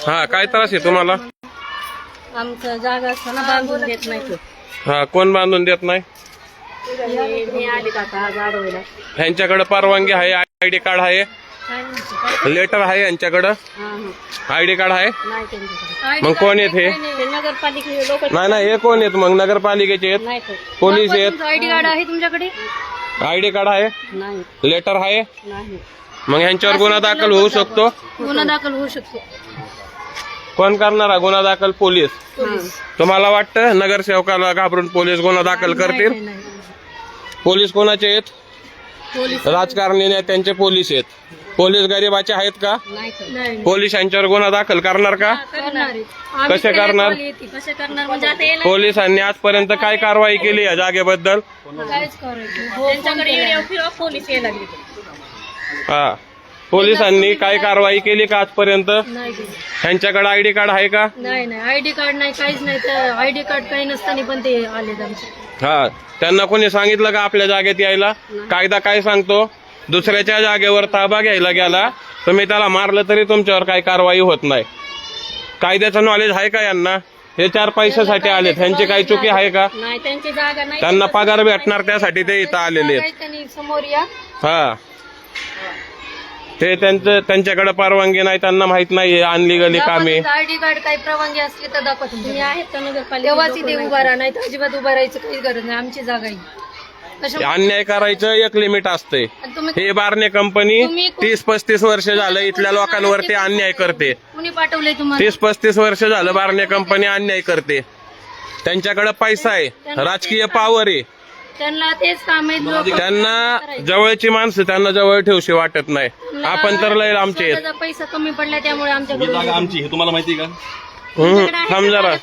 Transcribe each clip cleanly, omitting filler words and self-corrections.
हा, काय त्रास आहे तुम्हाला? आमचं जागा असताना बांधून देत नाही. हा, कोण बांधून देत नाही? मी आले काका गाडवायला. ह्यांच्याकडे परवानगी आहे, आयडी कार्ड आहे, लेटर आहे यांच्याकडं, आयडी कार्ड आहे. नाही त्यांच्याकडे. मग कोण येत हे? ते नगरपालिकेचे लोक नाही, हे कोण येत मग? नगरपालिकेचे येत, नाही. पोलीस येत. आयडी कार्ड आहे तुमच्याकडे? आयडी कार्ड आहे, नाही. लेटर आहे. नाही. मग ह्यांच्यावर गुन्हा दाखल होऊ शकतो. गुन्हा दाखल होऊ शकतो. कोण करणार गुन्हा दाखल? पोलीस. तुम्हाला वाटतं नगरसेवकाला घाबरून पोलीस गुन्हा दाखल करतील? नाही. पोलीस कोणाचे आहेत? पोलीस राजकारणी नेत्यांचे पोलीस आहेत. पोलीस गरीबाचे आहेत का? नाही. पोलीस यांच्यावर गुन्हा दाखल करणार का? करणार. कसे करणार? कसे करणार म्हणजे आता याला पोलिसांनी आजपर्यंत काय कारवाई केली या जागेबद्दल? काहीच करायचं. त्यांच्याकडे व्हिडिओ पोलीस यायला लागले. हा, पोलिसांनी काय कारवाई केली का आजपर्यंत? नाही केली. ह्यांच्याकडे आयडी कार्ड आहे का? नाही. आयडी कार्ड नाही, काहीच नाही. आयडी कार्ड काही नसताना पण ते आले आमचे. हा, त्यांना कोणी सांगितलं का आपल्या जागेत यायला? कायदा काय सांगतो? दुसऱ्याच्या जागेवर ताबा घ्यायला गेला, तुम्ही त्याला मारलं तरी तुमच्यावर काही कारवाई होत नाही. कायद्याचं नॉलेज आहे का यांना? हे 4 पैशासाठी आलेत, ह्यांची काही चुकी आहे का? नाही, त्यांची जागा नाही. त्यांना पगार भेटणार त्यासाठी ते इथं आलेले आहेत. त्यांनी समोर या. हा, ते त्यांच्याकडे परवानगी नाही, त्यांना माहित नाही अनलिगली कामे. आयडी कार्ड काही परवानगी असली तर दाखवा. तुम्ही आहेत का नगरपालिका? तेव्हाच इथे उभा राहा, नाही तर अजिबात उभा राहायचं काही गरज नाही. आमची जागा आहे. अन्याय करायचं एक लिमिट असते. हे बारणे कंपनी 30-35 वर्ष झालं इथल्या लोकांवरती अन्याय करते. कुणी पाठवले तुम्हाला? 30-35 वर्ष झालं बारणे कंपनी अन्याय करते. त्यांच्याकडे पैसा आहे, राजकीय पॉवर आहे. त्यांना तेच काम आहे. त्यांना जवळची माणसं त्यांना जवळ ठेवशी वाटत नाही. आपण तर लय आमचे आहेत. पैसा कमी पडला त्यामुळे आमच्याकडे आमची हे तुम्हाला माहिती का? थांब जरा.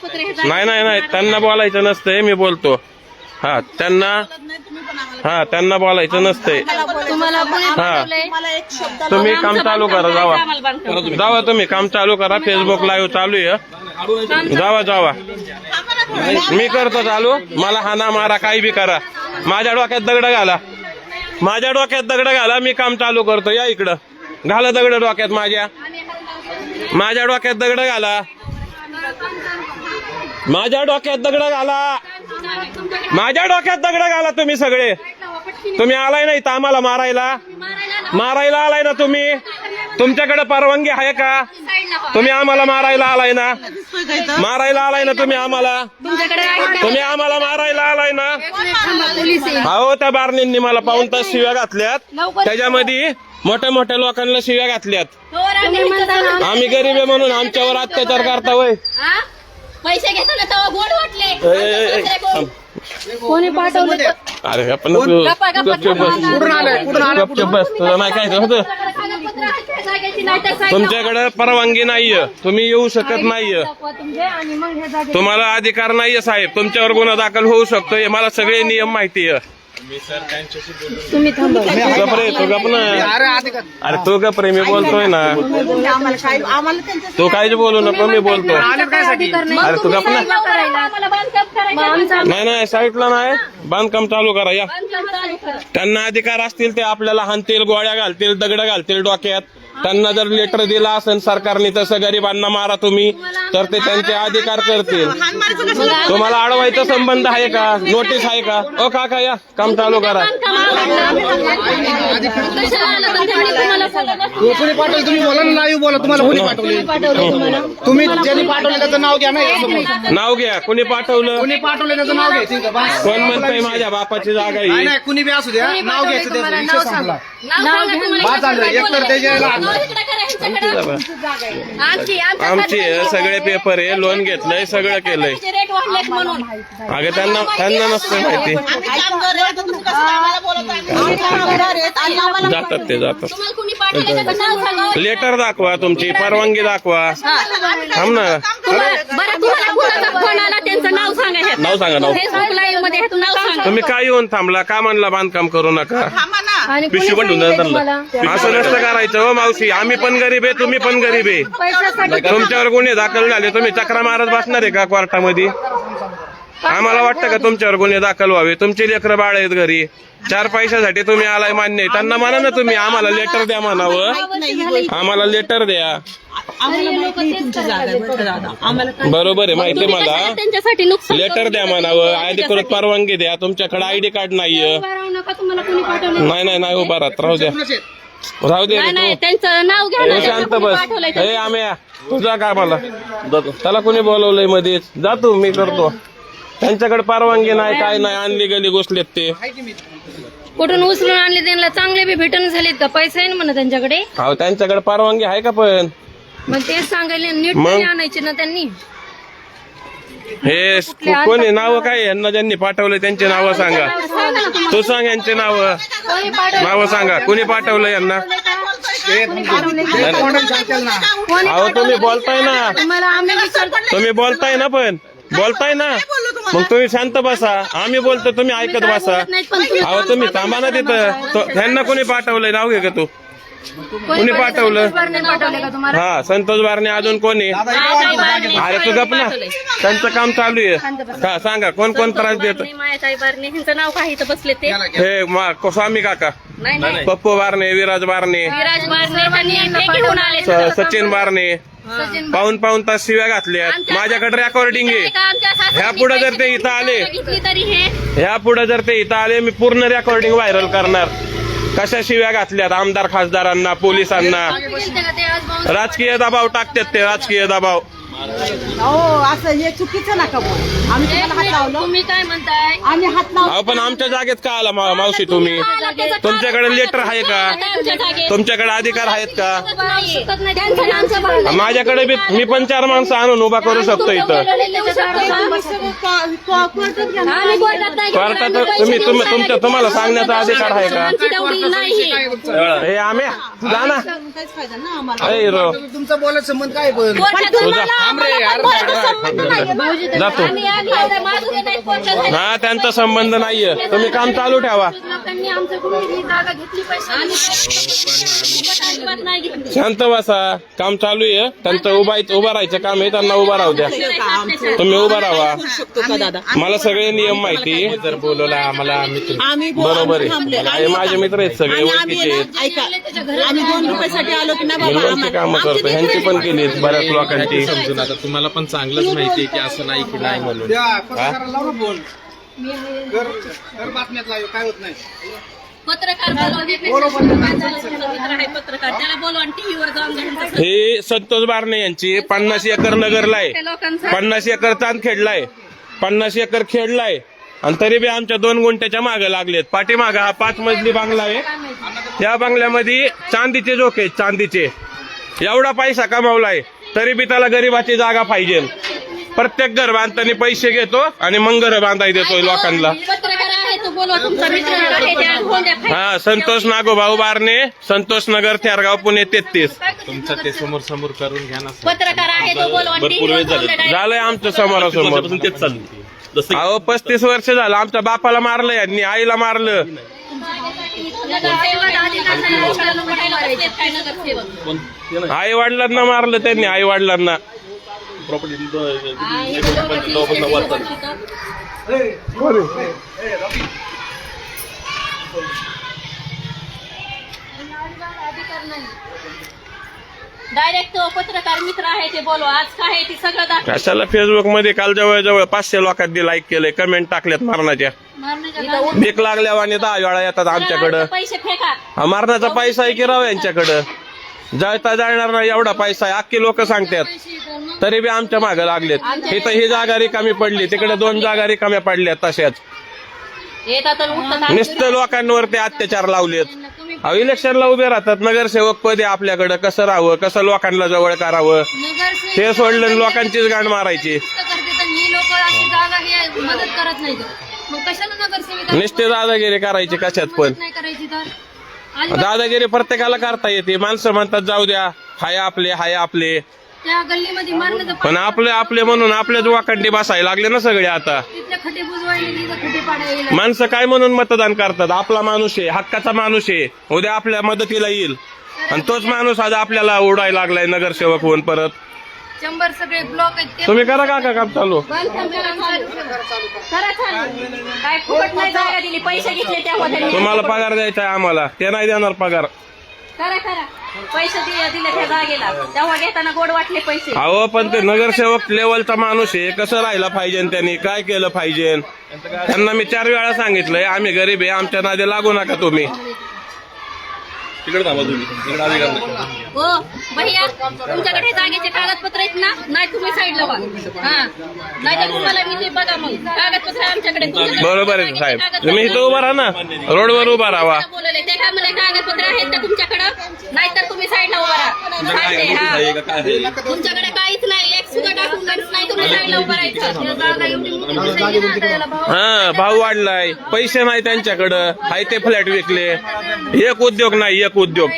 नाही, त्यांना बोलायचं नसतंय, मी बोलतो. हा, त्यांना बोलायचं नसतंय. हा, तुम्ही काम चालू करा, जावा तुम्ही काम चालू करा. फेसबुक लाईव्ह चालू आहे, जावा. मी करतो चालू. मला हाना मारा काही बी करा, माझ्या डोक्यात दगड घाला, मी काम चालू करतो. या इकडं, घाला दगड डोक्यात माझ्या डोक्यात दगड घाला, माझ्या डोक्यात दगड घाला तुम्ही सगळे. तुम्ही आलाय ना इथं आम्हाला मारायला आलाय ना तुम्ही? तुमच्याकडे परवानगी आहे का? तुम्ही आम्हाला मारायला आलाय ना तुम्ही आम्हाला मारायला आलाय ना? हो, त्या बारणींनी मला पाऊण तास शिव्या घातल्यात. त्याच्यामध्ये मोठ्या लोकांना शिव्या घातल्यात. आम्ही गरीब आहे म्हणून आमच्यावर अत्याचार करता होय? पैसे घेताना तेव्हा गोड वाटले. कोणी पाठवलं? अरे आपण बस, तुला नाही काय होतं. तुमच्याकडे परवानगी नाहीये, तुम्ही येऊ शकत नाहीये. तुम्हाला अधिकार नाहीये साहेब, तुमच्यावर गुन्हा दाखल होऊ शकतो. हे मला सगळे नियम माहिती आहे. तुम्ही थांबा. अरे तू गप रे, मी बोलतोय ना. तू काहीच बोलू नको, मी बोलतो. अरे तू गप ना. नाही, साईटला नाही, बांधकाम चालू करा. या, त्यांना अधिकार असतील ते आपल्याला हाणतील, गोळ्या घालतील, दगड घालतील डोक्यात. त्यांना जर लेटर दिला असेल सरकारने तसं गरिबांना मारा तुम्ही, तर ते त्यांचे अधिकार करतील. तुम्हाला अडवायचा संबंध आहे का? नोटीस आहे का? ओ काका या, काम चालू करा. कोणी पाठवलं तुम्ही बोला ना, लाईव्ह बोला. तुम्हाला कोणी पाठवले? तुम्ही ज्यांनी पाठवलं त्याचं नाव घ्या ना. नाव घ्या. कोणी पाठवलं? कोणी पाठवलं त्याचं नाव घ्यायचं. कोण म्हणतंय माझ्या बापाची जागा ही? नाही, कुणी बी असू द्या, नाव घ्यायचं. त्याचा विषय संपला. बाद झालं. एकतर त्याच्या आमची सगळे पेपर आहे, लोन घेतलंय, सगळं केलंय. अगं त्यांना नसतं माहिती. जातात. लेटर दाखवा, तुमची परवानगी दाखवा. थांब ना. नाव सांगा. तुम्ही काय येऊन थांबला का? म्हणला बांधकाम करू नका. पिशवी पण असं नसतं करायचं हो मावशी. आम्ही पण गरीब आहे, तुम्ही पण गरीब आहे. तुमच्यावर गुन्हे दाखल झाले, तुम्ही चक्रा मारत बसणार आहे का कोर्टामध्ये? आम्हाला वाटतं का तुमच्यावर गुन्हे दाखल व्हावे? तुमचे लेकरं बाळ आहेत घरी, 4 पैशासाठी तुम्ही आलाय मान्य आहे. त्यांना म्हणा ना तुम्ही आम्हाला लेटर द्या म्हणावं, आम्हाला लेटर द्या. बरोबर आहे, माहिती आहे मला. त्यांच्यासाठी नुकसान लेटर द्या म्हणावं, अधिकृत परवानगी द्या. तुमच्याकडे आयडी कार्ड नाहीये. नका, तुम्हाला कोणी पाठवलं नाही उभा राहत, राहू द्या राहू दे रे नाही, तू. त्यांचं नाव घ्या ना, हे शांत कोणी बस. पाठवलंय हे आम्या तुझा का मला त्याला कोणी बोलवलंय मध्येच? जा तू, मी करतो. त्यांच्याकडे परवानगी नाही, काय नाही, आणली गली घुसलेत ते. कुठून उचलून आणले? त्यांना चांगले बी भेटून झालेत का? पैसा आहे ना म्हणा त्यांच्याकडे. अहो त्यांच्याकडे परवानगी आहे का? पण मग तेच सांगायला नीट मग? तरी आणायचे ना त्यांनी. हे कोणी नाव काय यांना ज्यांनी पाठवलंय त्यांचे नावं सांगा. तू सांग यांचे नावं सांगा. कोणी पाठवलं यांना? अहो तुम्ही बोलताय ना, तुम्हाला आम्ही विचारतो. तुम्ही बोलताय ना, पण बोलताय ना, मग तुम्ही शांत बसा. आम्ही बोलतो, तुम्ही ऐकत बसा. अहो तुम्ही थांबा ना तिथं. ह्यांना कोणी पाठवलंय? नाव घे का तू? कोणी पाठवलं? पाठवले का तुम्हाला? हा, संतोष बारणे. अजून कोणी? अरे तू गप ना, त्यांचं काम चालू आहे. हा सांगा, कोण कोण त्रास देत? मायाताई बारणे, ह्यांचं नाव काही तर बसले ते. हे स्वामी काका, नाही पप्पू बारणे, विराज बारणे, विराज बारणे त्यांनी हे घेऊन आले. सचिन बारणे. पाऊन तास शिव्या घातल्यात. माझ्याकडे रेकॉर्डिंग आहे. ह्या पुढे जर ते इथं आले, तरी हे ह्या पुढे जर ते इथं आले, मी पूर्ण रेकॉर्डिंग व्हायरल करणार. कशा शिव्या घातल्यात आमदार खासदारांना, पोलिसांना. राजकीय दबाव टाकतात ते, राजकीय दबाव. असं हे चुकीचं नका बोल. आम्ही तुम्हाला हात लावलो, तुम्ही काय म्हणताय? आम्ही हात लावलो. अहो पण आमच्या जागेत का आला मावशी तुम्ही? तुमच्याकडे लेटर आहे का? तुमच्याकडे अधिकार आहेत का? माझ्याकडे बी मी पण 4 माणसं आणून उभा करू शकतो इथं. कोर्टात तुम्हाला सांगण्याचा अधिकार आहे का? हे आम्ही जा ना. काहीच फायदा ना आम्हाला. अरे रो तुमचं बोलायचं संबंध काय पण? जातो. हा त्यांचा संबंध नाहीये. तुम्ही काम चालू ठेवा. शांत बसा, काम चालू आहे. त्यांचं उभं राहायचं काम आहे, त्यांना उभं राहू द्या. तुम्ही उभं राहा. मला सगळे नियम माहिती. जर बोलवला आम्हाला बरोबर आहे. माझे मित्र आहेत सगळे, ओळखीचे आहेत. ऐका, आम्ही 2 रुपयासाठी आलो की नाही बाबा. मुलांची कामं करतो, ह्यांची पण केली बऱ्याच लोकांची. समजून आता तुम्हाला पण चांगलंच माहितीये की असं नाही की नाही म्हणून. त्या पत्रकाराला लावा फोन. घर बातम्यात लाव, काय होत नाही. पत्रकार पत्रकार त्याला बोलवा आणि टीव्हीवर जाऊन घ्या. हे संतोष बारणे यांची 50 एकर नगरला आहे, 50 एकर चांदखेडलाय, 50 एकर खेडलाय. आणि तरी बी आमच्या 2 गुंठ्याच्या मागे लागलेत. पाठीमागा हा 5 मजली बांगला आहे. या बंगल्यामध्ये चांदीचे झोके आहेत, चांदीचे. एवढा पैसा कमावलाय तरी बी त्याला गरीबाची जागा पाहिजे. प्रत्येक घर बांधताना पैसे घेतो आणि मग घर बांधाय देतोय लोकांना. पत्रकार आहे तो बोलवा, तुमचा मित्र आहे त्या गोंड्या खाली. हा, संतोष नागोभाऊ बारणे, संतोष नगर, थेरगाव, पुणे 33. तुमचं ते समोर समोर करून घ्या ना. पत्रकार आहे तो बोलवा आणि टीव्हीवर जाऊन द्या. झालंय आमच्या समोरासमोर. अहो 35 वर्ष झालं. आमच्या बापाला मारलं यांनी, आईला मारलं. आई वडिलांना मारलं त्यांनी, आई वडिलांना. डायरेक्ट तो पत्रकार मित्र आहे ते बोलवा. आज काय आहे ते सगळं दाखव. कशाला फेसबुक मध्ये काल जवळ 500 लोकांनी लाईक केलंय, कमेंट टाकल्यात मारण्याच्या. भीक लागल्यावर आणि 10 वेळा येतात आमच्याकडं. पैसे फेका. हा, मारण्याचा पैसा आहे की राव यांच्याकडं? जळता जाणार नाही एवढा पैसा आहे, अख्खी लोक सांगतात. तरी बी आमच्या मागे लागलेत. इथं ही जागा रिकामी पडली, तिकडे 2 जागा रिकाम्या पडल्यात तशाच. नुसतं लोकांवरती अत्याचार लावलेत. अहो इलेक्शनला उभे राहतात नगरसेवक पदे आपल्याकडं. कसं राहावं, कसं लोकांना जवळ करावं ते सोडलं, लोकांचीच गाण मारायची. मदत करत नाही मग कशाला नगरसेविका नुसते दादागिरी करायची कशात पण. नाही करायची तर दादागिरी प्रत्येकाला करता येते. माणसं म्हणतात जाऊ द्या, हाय आपले. त्या गल्लीमध्ये मारलं पण आपले म्हणून आपल्याच वाकंडी बसायला लागले ना सगळे आता. तिथल्या खटे बुजवायला तिथं खटे पाडायला. माणसं काय म्हणून मतदान करतात? आपला माणूस आहे, हक्काचा माणूस आहे, उद्या आपल्या मदतीला येईल. आणि तोच माणूस आज आपल्याला ओढायला लागलाय नगरसेवक होऊन परत. 100 सगळे ब्लॉक आहेत ते तुम्ही करा काका काम चालू. करा चालू. काय फुकट नाही जागा दिली, पैसे घेतले तेव्हा त्यांनी. तुम्हाला पगार द्यायचा आहे आम्हाला, ते नाही देणार पगार. करा पैसे दिले त्या जागेला, तेव्हा घेताना गोड वाटले पैसे. अहो पण ते नगरसेवक लेवलचा माणूस आहे, कसं राहिला पाहिजे, त्यांनी काय केलं पाहिजे. त्यांना मी 4 वेळा सांगितलंय आम्ही गरीब आहे, आमच्या नादी लागू नका तुम्ही. तिकडे थांबा तुम्ही, तिकडे आधी करा. हो भैया, तुमच्याकडे जागेचे कागदपत्र आहेत ना? नाही तुम्ही साईडला व्हा. हा, नाही तर तुम्हाला मी ते बघा मग कागदपत्र आमच्याकडे. बरोबर आहे साहेब, तुम्ही इथं उभा राहा ना, रोडवर उभा राहा. बोलले ते काय म्हणे, कागदपत्र आहेत का तुमच्याकडं? नाहीतर तुम्ही साईडला उभा राहा. सांगते, हा. काय आहे? तुमच्याकडे काहीच नाही, एक सुद्धा डॉक्युमेंट्स नाही, तुम्ही साईडला उभं राहायचं. जागा एवढी मोठी दिसायची ना, आता याला भाव हा, भाव वाढलाय, पैसे नाही त्यांच्याकडं, हाय ते फ्लॅट विकले. एक उद्योग नाही, एक उद्योग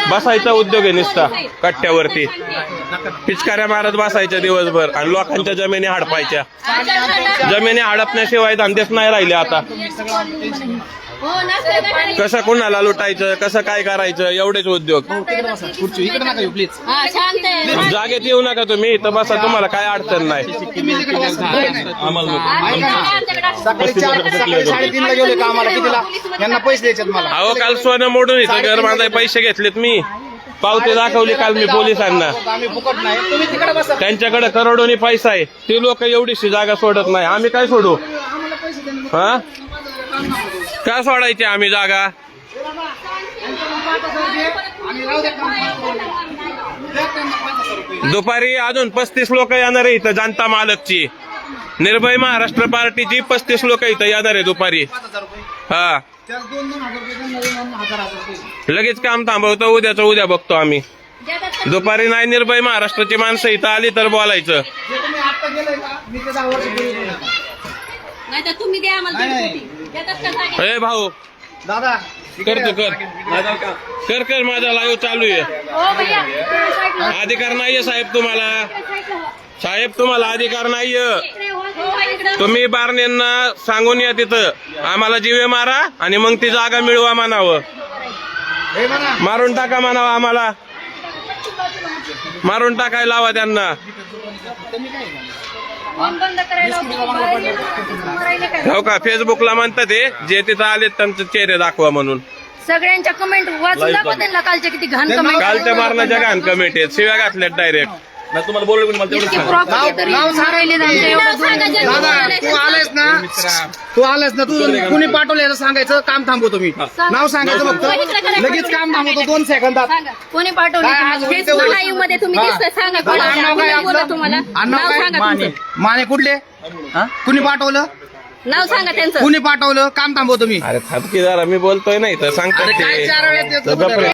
बसायचा उद्योग आहे नुसता कट्ट्यावरती, पिचकाऱ्या मारत बसायच्या दिवसभर आणि लोकांच्या जमिनी हडपायच्या. जमिनी हडपण्याशिवाय धंदेच नाही राहिले आता. हो ना, कसं कुणाला लुटायचं, कसं काय करायचं, एवढेच उद्योग. खुर्ची इकडे नका येऊ प्लीज. हा, शांत आहे. जागेत येऊ नका तुम्ही, इथं बसा, तुम्हाला काय अडचण नाही. तुम्ही तिकडे बसा. आम्हाला सकाळी 3:30ला गेले कामाला, कितीला यांना पैसे द्यायचे मला. अहो काल सोनं मोडून इथं घर बांधाय पैसे घेतलेत मी, पावती दाखवली काल मी पोलिसांना. आम्ही फुकट नाही, तुम्ही तिकडे बसा. त्यांच्याकडे करोडोनी पैसा आहे, ते लोक एवढीशी जागा सोडत नाही, आम्ही काय सोडू? हा, का सोडायची आम्ही जागा? दुपारी अजून 35 लोक येणार आहे इथं, जनता मालकची, निर्भय महाराष्ट्र पार्टीची 35 लोक इथं येणार आहे दुपारी. हा, लगेच काम थांबवतो, उद्याचं उद्या बघतो आम्ही. दुपारी नाही निर्भय महाराष्ट्राची माणसं इथं आली तर बोलायचं. नाही तर तुम्ही द्या आम्हाला कोटी. देतात का जागे? ए भाऊ, दादा करतो कर माझा लाईव्ह चालू आहे. हो भैया साईडला अधिकार नाहीये साहेब तुम्हाला, साहेब तुम्हाला अधिकार नाहीये. हो, तुम्ही बारणेंना सांगून या तिथं आम्हाला जीवे मारा आणि मग ती जागा मिळवा म्हणावं. मारून टाका म्हणावं आम्हाला, मारून टाकायला लावा त्यांना. फोन बंद करायला मरायला काय हो का, फेसबुकला म्हणतात ते जे तिथं आले त्यांचे चेहरे दाखवा म्हणून. सगळ्यांच्या कमेंट वाचून दाखवा त्यांना, कालच्या किती घाण कमेंट. कालच्या मारण्याच्या घाण कमेंट आहेत, शिव्या घातल्यात डायरेक्ट. नाही तुम्हाला बोललो पण मला तेवढं किती सांगा. प्रॉपर्टी तरी मारायले त्यांचे एवढं दादा तू आलेस ना तू कुणी पाठवले याचं सांगायचं, काम थांबवतो मी. नाव सांगायचं फक्त, लगेच काम थांबवतो 2 सेकंदात. सांगा कोणी पाठवले काय तुम्हाला? आज फेसबुक लाईव्ह मध्ये तुम्ही दिसता, सांगा दादा, आडनाव काय कोणाला आपलं? तुम्हाला. आडनाव नाव काय? सांगा तुमचं. माने कुठले? कुणी पाठवलं? नाव सांगा त्यांचं. कुणी पाठवलं? काम थांबवतो मी. अरे थांबकी जरा, मी बोलतोय नाही तर सांगतो काय 4 वेळेस येतो?